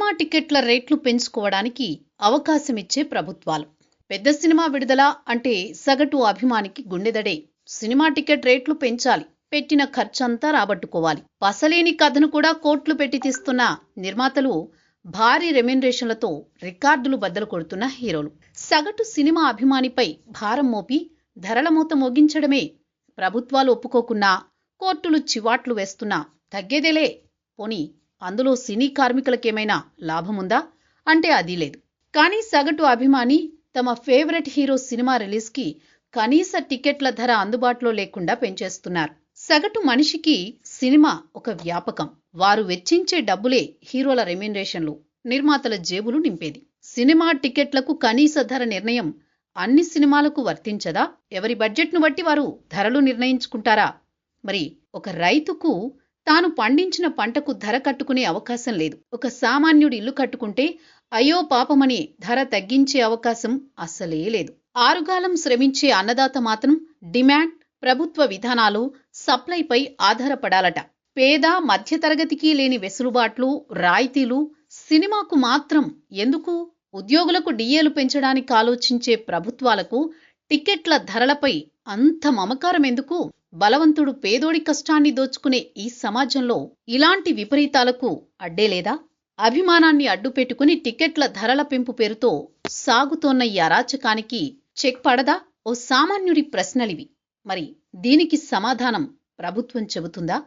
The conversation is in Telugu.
సినిమా టికెట్ల రేట్లు పెంచుకోవడానికి అవకాశమిచ్చే ప్రభుత్వాలు. పెద్ద సినిమా విడుదల అంటే సగటు అభిమానికి గుండెదడే. సినిమా టికెట్ రేట్లు పెంచాలి, పెట్టిన ఖర్చంతా రాబట్టుకోవాలి. పసలేని కథను కూడా కోట్లు పెట్టి తీస్తున్న నిర్మాతలు భారీ రెమ్యునరేషన్లతో రికార్డులు బద్దలు కొడుతున్న హీరోలు. సగటు సినిమా అభిమానిపై భారం మోపి ధరల మూత మోగించడమే ప్రభుత్వాలు ఒప్పుకోకున్నా, కోర్టులు చివాట్లు వేస్తున్నా తగ్గేదేలే. పోనీ అందులో సినీ కార్మికులకేమైనా లాభముందా అంటే అది లేదు. కానీ సగటు అభిమాని తమ ఫేవరెట్ హీరో సినిమా రిలీజ్కి కనీస టికెట్ల ధర అందుబాటులో లేకుండా పెంచేస్తున్నారు. సగటు మనిషికి సినిమా ఒక వ్యాపకం. వారు వెచ్చించే డబ్బులే హీరోల రెమ్యునరేషన్లు, నిర్మాతల జేబులు నింపేది. సినిమా టికెట్లకు కనీస ధర నిర్ణయం అన్ని సినిమాలకు వర్తించదా? ఎవరి బడ్జెట్ను బట్టి వారు ధరలు నిర్ణయించుకుంటారా? మరి ఒక రైతుకు తాను పండించిన పంటకు ధర కట్టుకునే అవకాశం లేదు. ఒక సామాన్యుడు ఇల్లు కట్టుకుంటే అయ్యో పాపమని ధర తగ్గించే అవకాశం అస్సలే లేదు. ఆరుగాలం శ్రమించే అన్నదాత మాత్రం డిమాండ్, ప్రభుత్వ విధానాలు, సప్లైపై ఆధారపడాలట. పేద మధ్యతరగతికి లేని వెసులుబాట్లు, రాయితీలు సినిమాకు మాత్రం ఎందుకు? ఉద్యోగులకు డిఏలు పెంచడానికి ఆలోచించే ప్రభుత్వాలకు టికెట్ల ధరలపై అంత మమకారం ఎందుకు? బలవంతుడు పేదోడి కష్టాన్ని దోచుకునే ఈ సమాజంలో ఇలాంటి విపరీతాలకు అడ్డే లేదా? అభిమానాన్ని అడ్డుపెట్టుకుని టికెట్ల ధరల పెంపు పేరుతో సాగుతోన్న ఈ అరాచకానికి చెక్ పడదా? ఓ సామాన్యుడి ప్రశ్నలివి. మరి దీనికి సమాధానం ప్రభుత్వం చెబుతుందా?